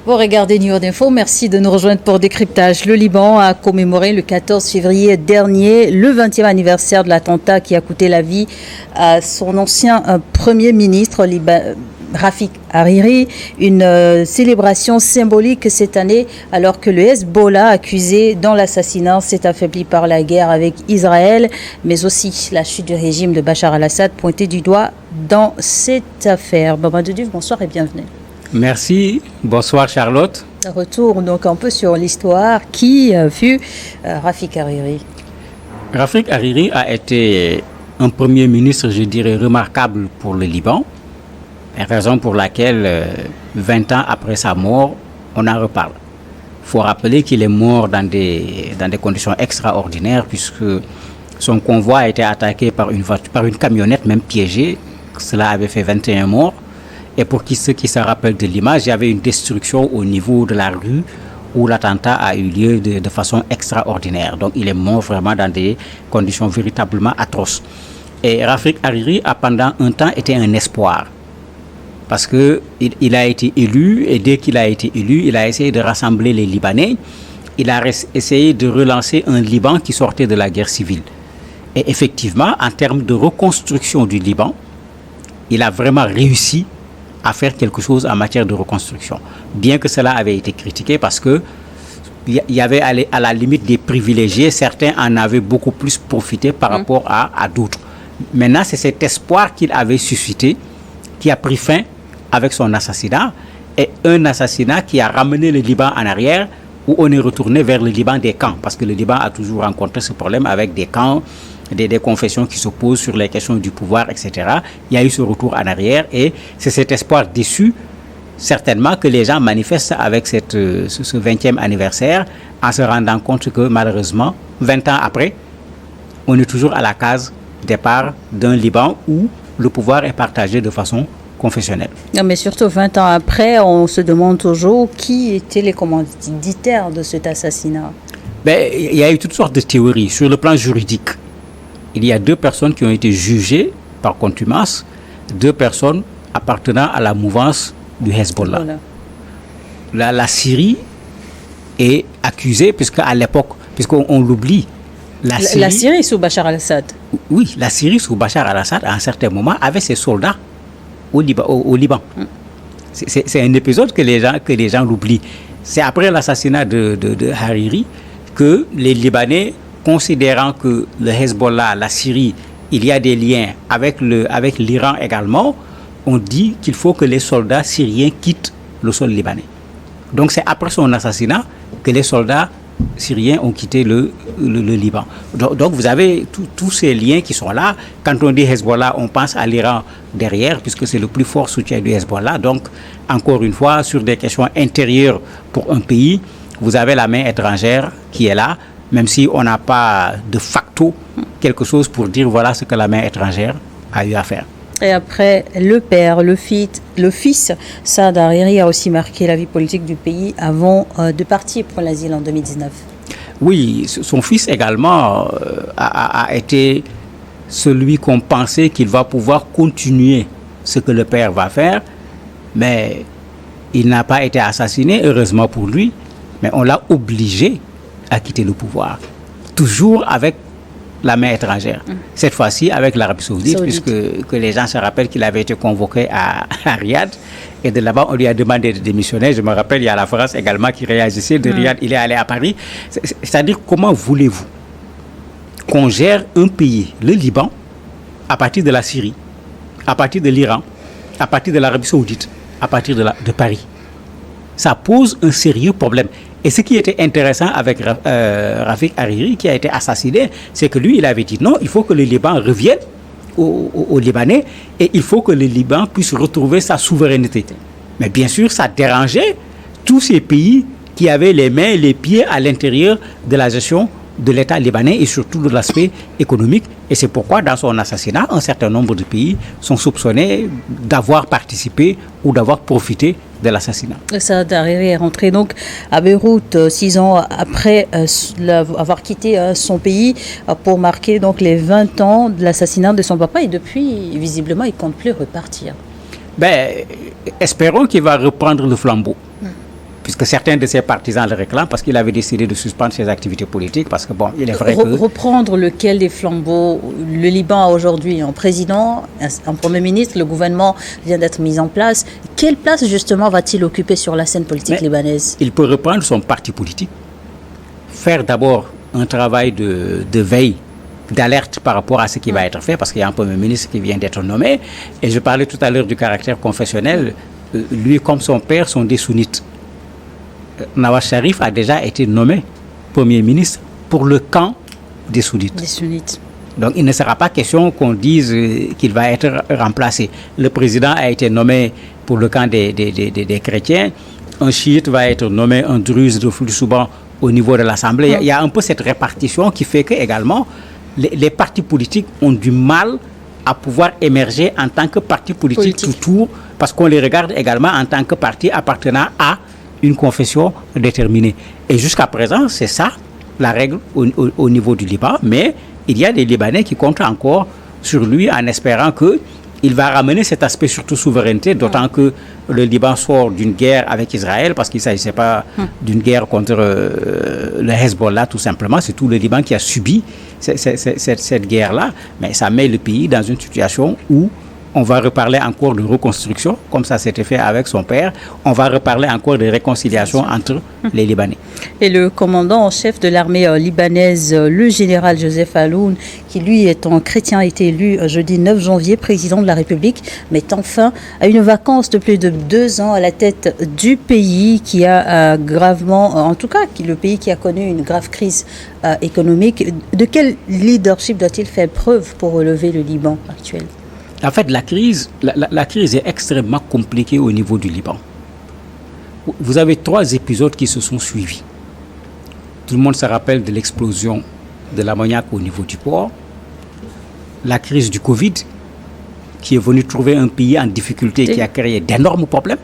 Vous regardez New York Info, merci de nous rejoindre pour Décryptage. Le Liban a commémoré le 14 février dernier le 20e anniversaire de l'attentat qui a coûté la vie à son ancien Premier ministre Rafik Hariri. Une célébration symbolique cette année alors que le Hezbollah, accusé dans l'assassinat, s'est affaibli par la guerre avec Israël, mais aussi la chute du régime de Bachar al-Assad pointée du doigt dans cette affaire. Baba Doudou, bonsoir et bienvenue. Merci. Bonsoir Charlotte. Retour donc un peu sur l'histoire. Qui fut Rafik Hariri? Rafik Hariri a été un premier ministre, je dirais, remarquable pour le Liban. Raison pour laquelle, 20 ans après sa mort, on en reparle. Il faut rappeler qu'il est mort dans des conditions extraordinaires puisque son convoi a été attaqué par une camionnette, même piégée. Cela avait fait 21 morts. Et pour ceux qui se rappellent de l'image, il y avait une destruction au niveau de la rue où l'attentat a eu lieu de façon extraordinaire. Donc il est mort vraiment dans des conditions véritablement atroces. Et Rafik Hariri a pendant un temps été un espoir. Parce qu'il a été élu, et dès qu'il a été élu, il a essayé de rassembler les Libanais. Il a essayé de relancer un Liban qui sortait de la guerre civile. Et effectivement, en termes de reconstruction du Liban, il a vraiment réussi à faire quelque chose en matière de reconstruction. Bien que cela avait été critiqué parce que il y avait à la limite des privilégiés, certains en avaient beaucoup plus profité par rapport à d'autres. Maintenant, c'est cet espoir qu'il avait suscité qui a pris fin avec son assassinat, et un assassinat qui a ramené le Liban en arrière, où on est retourné vers le Liban des camps, parce que le Liban a toujours rencontré ce problème avec des camps, des confessions qui s'opposent sur les questions du pouvoir, etc. Il y a eu ce retour en arrière, et c'est cet espoir déçu, certainement, que les gens manifestent avec ce 20e anniversaire, en se rendant compte que malheureusement, 20 ans après, on est toujours à la case départ d'un Liban où le pouvoir est partagé de façon confessionnelle. Non, mais surtout 20 ans après, on se demande toujours qui étaient les commanditaires de cet assassinat. Il y a eu toutes sortes de théories. Sur le plan juridique, il y a 2 personnes qui ont été jugées par contumace, 2 personnes appartenant à la mouvance du Hezbollah. Voilà. La Syrie est accusée, puisqu'à l'époque, puisqu'on l'oublie, la Syrie sous Bachar al-Assad. Oui, la Syrie sous Bachar al-Assad, à un certain moment, avait ses soldats au Liban. C'est un épisode que les gens l'oublient. C'est après l'assassinat de Hariri que les Libanais, considérant que le Hezbollah, la Syrie, il y a des liens avec l'Iran également, ont dit qu'il faut que les soldats syriens quittent le sol libanais. Donc c'est après son assassinat que les soldats syriens ont quitté le Liban. Donc vous avez tous ces liens qui sont là. Quand on dit Hezbollah, on pense à l'Iran derrière, puisque c'est le plus fort soutien du Hezbollah. Donc, encore une fois, sur des questions intérieures pour un pays, vous avez la main étrangère qui est là, même si on n'a pas de facto quelque chose pour dire voilà ce que la main étrangère a eu à faire. Et après, le père, le fils, Saad Hariri a aussi marqué la vie politique du pays avant de partir pour l'asile en 2019. Oui, son fils également a été celui qu'on pensait qu'il va pouvoir continuer ce que le père va faire, mais il n'a pas été assassiné, heureusement pour lui, mais on l'a obligé à quitter le pouvoir, toujours avec la main étrangère. Cette fois-ci avec l'Arabie Saoudite, puisque que les gens se rappellent qu'il avait été convoqué à Riyad, et de là-bas on lui a demandé de démissionner. Je me rappelle, il y a la France également qui réagissait. De Riyad, il est allé à Paris. C'est-à-dire, comment voulez-vous qu'on gère un pays, le Liban, à partir de la Syrie, à partir de l'Iran, à partir de l'Arabie Saoudite, à partir de Paris? Ça pose un sérieux problème. Et ce qui était intéressant avec Rafik Hariri, qui a été assassiné, c'est que lui, il avait dit non, il faut que le Liban revienne aux Libanais, et il faut que le Liban puisse retrouver sa souveraineté. Mais bien sûr, ça dérangeait tous ces pays qui avaient les mains et les pieds à l'intérieur de la gestion de l'État libanais et surtout de l'aspect économique. Et c'est pourquoi, dans son assassinat, un certain nombre de pays sont soupçonnés d'avoir participé ou d'avoir profité de l'assassinat. Saad Hariri est rentré donc à Beyrouth 6 ans après avoir quitté son pays pour marquer donc les 20 ans de l'assassinat de son papa, et depuis, visiblement, il ne compte plus repartir. Espérons qu'il va reprendre le flambeau. puisque certains de ses partisans le réclament, parce qu'il avait décidé de suspendre ses activités politiques, parce que bon, il est vrai que... Reprendre lequel des flambeaux? Le Liban a aujourd'hui un président, un premier ministre, le gouvernement vient d'être mis en place. Quelle place justement va-t-il occuper sur la scène politique libanaise? Il peut reprendre son parti politique, faire d'abord un travail de veille, d'alerte par rapport à ce qui va être fait, parce qu'il y a un premier ministre qui vient d'être nommé, et je parlais tout à l'heure du caractère confessionnel, lui comme son père sont des sunnites. Nawaz Sharif a déjà été nommé premier ministre pour le camp des sunnites. Donc il ne sera pas question qu'on dise qu'il va être remplacé. Le président a été nommé pour le camp des chrétiens, un chiite va être nommé un druze de Souban au niveau de l'Assemblée. Il y a un peu cette répartition qui fait que également les partis politiques ont du mal à pouvoir émerger en tant que parti politique tout tour, parce qu'on les regarde également en tant que parti appartenant à une confession déterminée. Et jusqu'à présent, c'est ça la règle au niveau du Liban, mais il y a des Libanais qui comptent encore sur lui en espérant qu'il va ramener cet aspect surtout souveraineté, d'autant que le Liban sort d'une guerre avec Israël, parce qu'il ne s'agissait pas d'une guerre contre le Hezbollah tout simplement, c'est tout le Liban qui a subi cette guerre-là, mais ça met le pays dans une situation où on va reparler encore de reconstruction, comme ça s'était fait avec son père. On va reparler encore de réconciliation entre les Libanais. Et le commandant en chef de l'armée libanaise, le général Joseph Alloune, qui lui est un chrétien, a été élu jeudi 9 janvier président de la République, mettant fin à une vacance de plus de 2 ans à la tête du pays qui a gravement, en tout cas le pays qui a connu une grave crise économique. De quel leadership doit-il faire preuve pour relever le Liban actuel? En fait, la crise est extrêmement compliquée au niveau du Liban. Vous avez 3 épisodes qui se sont suivis. Tout le monde se rappelle de l'explosion de l'ammoniac au niveau du port, la crise du Covid, qui est venue trouver un pays en difficulté, qui a créé d'énormes problèmes.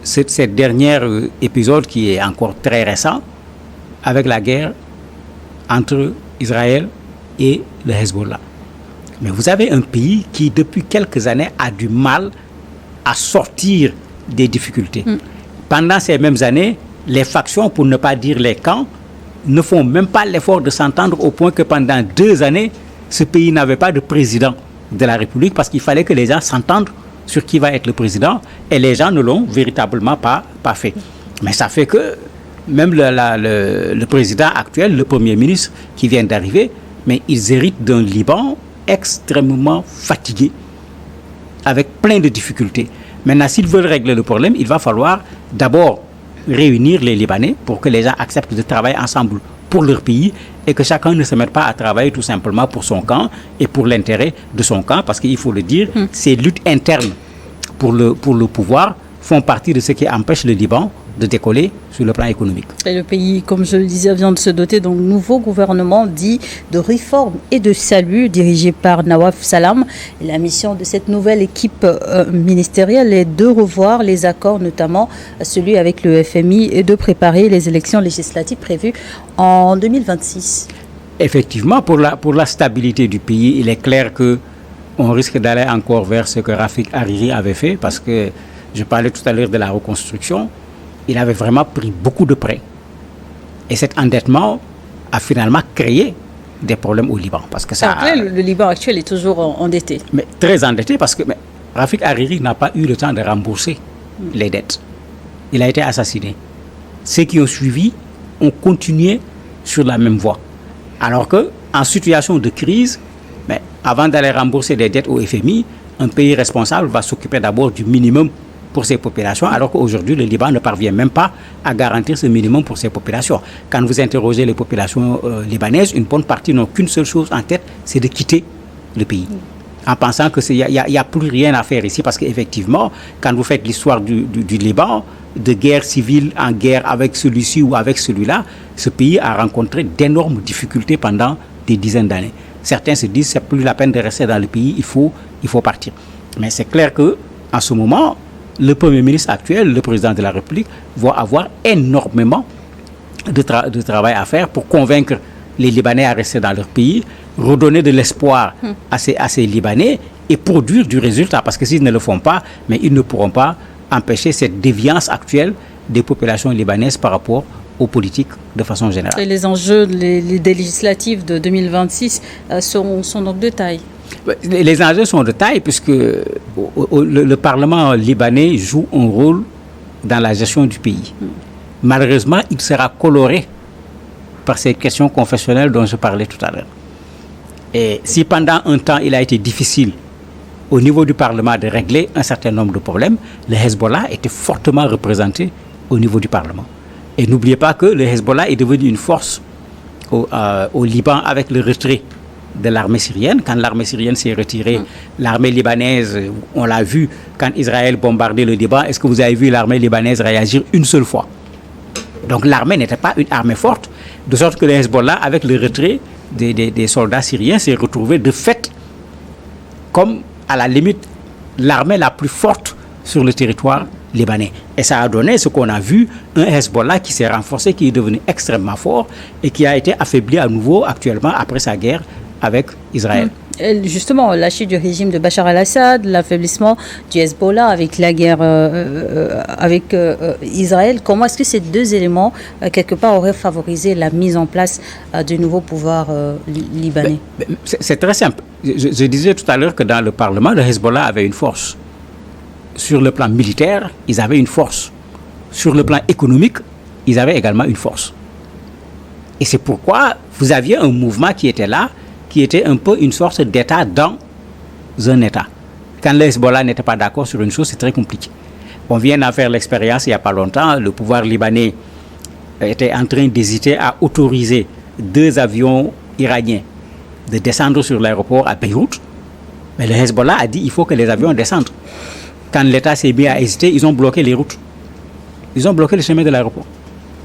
Cette dernière épisode qui est encore très récent, avec la guerre entre Israël et le Hezbollah. Mais vous avez un pays qui, depuis quelques années, a du mal à sortir des difficultés. Pendant ces mêmes années, les factions, pour ne pas dire les camps, ne font même pas l'effort de s'entendre au point que pendant 2 années, ce pays n'avait pas de président de la République parce qu'il fallait que les gens s'entendent sur qui va être le président et les gens ne l'ont véritablement pas fait. Mais ça fait que même le président actuel, le premier ministre qui vient d'arriver, mais ils héritent d'un Liban extrêmement fatigué, avec plein de difficultés. Maintenant, s'ils veulent régler le problème, il va falloir d'abord réunir les Libanais pour que les gens acceptent de travailler ensemble pour leur pays et que chacun ne se mette pas à travailler tout simplement pour son camp et pour l'intérêt de son camp, parce qu'il faut le dire, ces luttes internes pour le pouvoir font partie de ce qui empêche le Liban de décoller sur le plan économique. Et le pays, comme je le disais, vient de se doter d'un nouveau gouvernement dit de réforme et de salut dirigé par Nawaf Salam. Et la mission de cette nouvelle équipe ministérielle est de revoir les accords, notamment celui avec le FMI, et de préparer les élections législatives prévues en 2026. Effectivement, pour la stabilité du pays, il est clair qu'on risque d'aller encore vers ce que Rafik Hariri avait fait, parce que je parlais tout à l'heure de la reconstruction. Il avait vraiment pris beaucoup de prêts. Et cet endettement a finalement créé des problèmes au Liban. Parce que le Liban actuel est toujours endetté. Mais très endetté parce que Rafik Hariri n'a pas eu le temps de rembourser les dettes. Il a été assassiné. Ceux qui ont suivi ont continué sur la même voie. Alors qu'en situation de crise, avant d'aller rembourser des dettes au FMI, un pays responsable va s'occuper d'abord du minimum pour ces populations, alors qu'aujourd'hui, le Liban ne parvient même pas à garantir ce minimum pour ces populations. Quand vous interrogez les populations libanaises, une bonne partie n'ont qu'une seule chose en tête, c'est de quitter le pays. En pensant qu'il n'y a plus rien à faire ici, parce qu'effectivement, quand vous faites l'histoire du Liban, de guerre civile en guerre avec celui-ci ou avec celui-là, ce pays a rencontré d'énormes difficultés pendant des dizaines d'années. Certains se disent que ce n'est plus la peine de rester dans le pays, il faut partir. Mais c'est clair qu'en ce moment, le Premier ministre actuel, le président de la République, va avoir énormément de travail à faire pour convaincre les Libanais à rester dans leur pays, redonner de l'espoir à ces Libanais et produire du résultat. Parce que s'ils ne le font pas, mais ils ne pourront pas empêcher cette déviance actuelle des populations libanaises par rapport aux politiques de façon générale. Et les enjeux des législatives de 2026 sont donc de taille. Les enjeux sont de taille puisque le Parlement libanais joue un rôle dans la gestion du pays. Malheureusement, il sera coloré par ces questions confessionnelles dont je parlais tout à l'heure. Et si pendant un temps, il a été difficile au niveau du Parlement de régler un certain nombre de problèmes, le Hezbollah était fortement représenté au niveau du Parlement. Et n'oubliez pas que le Hezbollah est devenu une force au Liban avec le retrait de l'armée syrienne. Quand l'armée syrienne s'est retirée, l'armée libanaise, on l'a vu quand Israël bombardait le Liban, est-ce que vous avez vu l'armée libanaise réagir une seule fois? Donc l'armée n'était pas une armée forte, de sorte que le Hezbollah, avec le retrait des soldats syriens, s'est retrouvé de fait comme, à la limite, l'armée la plus forte sur le territoire libanais. Et ça a donné ce qu'on a vu, un Hezbollah qui s'est renforcé, qui est devenu extrêmement fort et qui a été affaibli à nouveau actuellement après sa guerre avec Israël. Et justement, la chute du régime de Bachar al-Assad, l'affaiblissement du Hezbollah avec la guerre avec Israël, comment est-ce que ces deux éléments, quelque part, auraient favorisé la mise en place du nouveau pouvoir libanais? C'est très simple. Je disais tout à l'heure que dans le Parlement, le Hezbollah avait une force. Sur le plan militaire, ils avaient une force. Sur le plan économique, ils avaient également une force. Et c'est pourquoi vous aviez un mouvement qui était là, qui était un peu une sorte d'État dans un État. Quand le Hezbollah n'était pas d'accord sur une chose, c'est très compliqué. On vient d'en faire l'expérience il n'y a pas longtemps. Le pouvoir libanais était en train d'hésiter à autoriser 2 avions iraniens de descendre sur l'aéroport à Beyrouth. Mais le Hezbollah a dit qu'il faut que les avions descendent. Quand l'État s'est mis à hésiter, ils ont bloqué les routes. Ils ont bloqué le chemin de l'aéroport.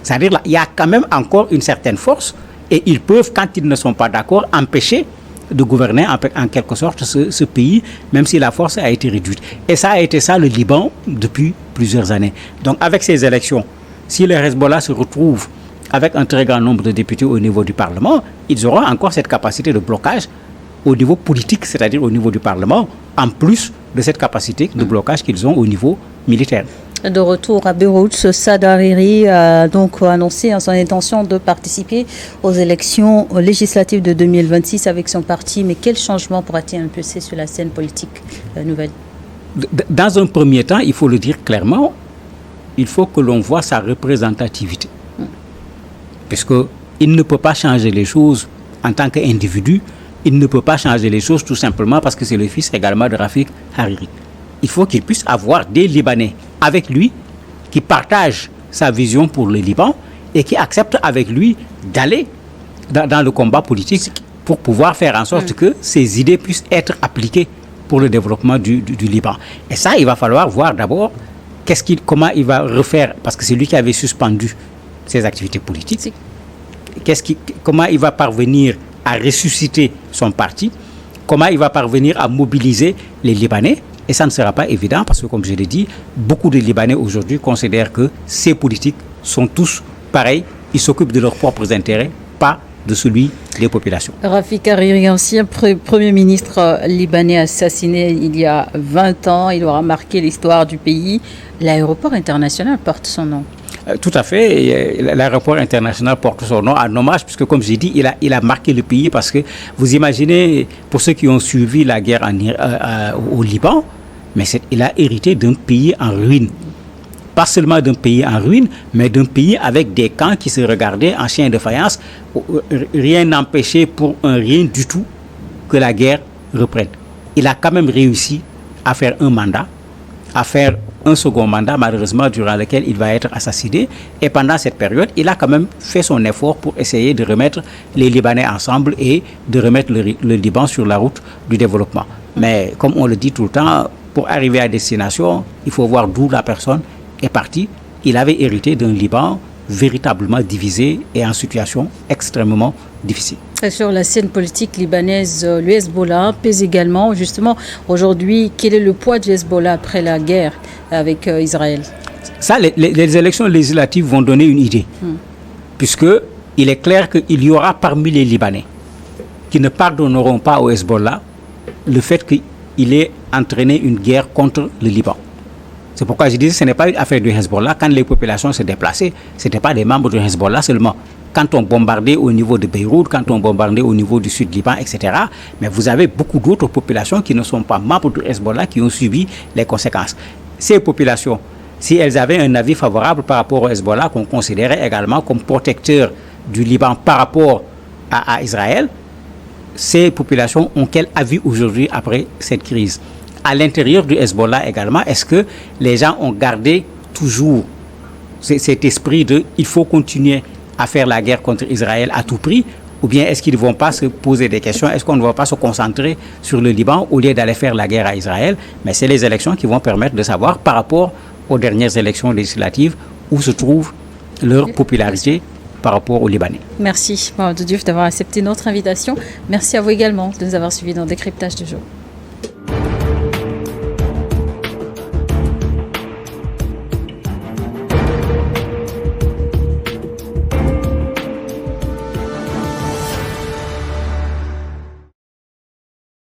C'est-à-dire qu'il y a quand même encore une certaine force et ils peuvent, quand ils ne sont pas d'accord, empêcher de gouverner en quelque sorte ce pays, même si la force a été réduite. Et ça a été ça le Liban depuis plusieurs années. Donc avec ces élections, si le Hezbollah se retrouve avec un très grand nombre de députés au niveau du Parlement, ils auront encore cette capacité de blocage au niveau politique, c'est-à-dire au niveau du Parlement, en plus de cette capacité de blocage qu'ils ont au niveau militaire. De retour à Beyrouth, Saad Hariri a donc annoncé son intention de participer aux élections législatives de 2026 avec son parti. Mais quel changement pourra-t-il impulser sur la scène politique nouvelle? Dans un premier temps, il faut le dire clairement, il faut que l'on voit sa représentativité. Puisqu'il ne peut pas changer les choses en tant qu'individu, il ne peut pas changer les choses tout simplement parce que c'est le fils également de Rafik Hariri. Il faut qu'il puisse avoir des Libanais avec lui qui partagent sa vision pour le Liban et qui acceptent avec lui d'aller dans le combat politique pour pouvoir faire en sorte que ces idées puissent être appliquées pour le développement du Liban. Et ça, il va falloir voir d'abord comment il va refaire, parce que c'est lui qui avait suspendu ses activités politiques. Comment il va parvenir à ressusciter son parti, comment il va parvenir à mobiliser les Libanais. Et ça ne sera pas évident parce que, comme je l'ai dit, beaucoup de Libanais aujourd'hui considèrent que ces politiques sont tous pareils, ils s'occupent de leurs propres intérêts, pas de celui des populations. Rafik Hariri, ancien Premier ministre libanais assassiné il y a 20 ans, il aura marqué l'histoire du pays. L'aéroport international porte son nom. Tout à fait. L'aéroport international porte son nom en hommage, puisque, comme j'ai dit, il a marqué le pays parce que vous imaginez, pour ceux qui ont suivi la guerre au Liban, mais il a hérité d'un pays en ruine. Pas seulement d'un pays en ruine, mais d'un pays avec des camps qui se regardaient en chien de faïence. Rien n'empêchait pour un rien du tout que la guerre reprenne. Il a quand même réussi à faire un mandat, à faire un second mandat, malheureusement, durant lequel il va être assassiné. Et pendant cette période, il a quand même fait son effort pour essayer de remettre les Libanais ensemble et de remettre le Liban sur la route du développement. Mais comme on le dit tout le temps, pour arriver à destination, il faut voir d'où la personne est partie. Il avait hérité d'un Liban véritablement divisé et en situation extrêmement difficile. Et sur la scène politique libanaise, le Hezbollah pèse également. Justement, aujourd'hui, quel est le poids du Hezbollah après la guerre avec Israël? Ça, les élections législatives vont donner une idée. Puisqu'il est clair qu'il y aura parmi les Libanais qui ne pardonneront pas au Hezbollah le fait qu'il ait entraîné une guerre contre le Liban. C'est pourquoi je disais que ce n'est pas une affaire du Hezbollah. Quand les populations se déplaçaient, ce n'étaient pas des membres du Hezbollah seulement. Quand on bombardait au niveau de Beyrouth, quand on bombardait au niveau du sud Liban, etc. Mais vous avez beaucoup d'autres populations qui ne sont pas membres du Hezbollah qui ont subi les conséquences. Ces populations, si elles avaient un avis favorable par rapport au Hezbollah, qu'on considérait également comme protecteur du Liban par rapport à Israël, ces populations ont quel avis aujourd'hui après cette crise? À l'intérieur du Hezbollah également, est-ce que les gens ont gardé toujours cet esprit de il faut continuer à faire la guerre contre Israël à tout prix, ou bien est-ce qu'ils ne vont pas se poser des questions, est-ce qu'on ne va pas se concentrer sur le Liban au lieu d'aller faire la guerre à Israël? Mais c'est les élections qui vont permettre de savoir par rapport aux dernières élections législatives où se trouve leur popularité par rapport aux Libanais. Merci Mamadou Diouf d'avoir accepté notre invitation. Merci à vous également de nous avoir suivis dans Décryptage du jour.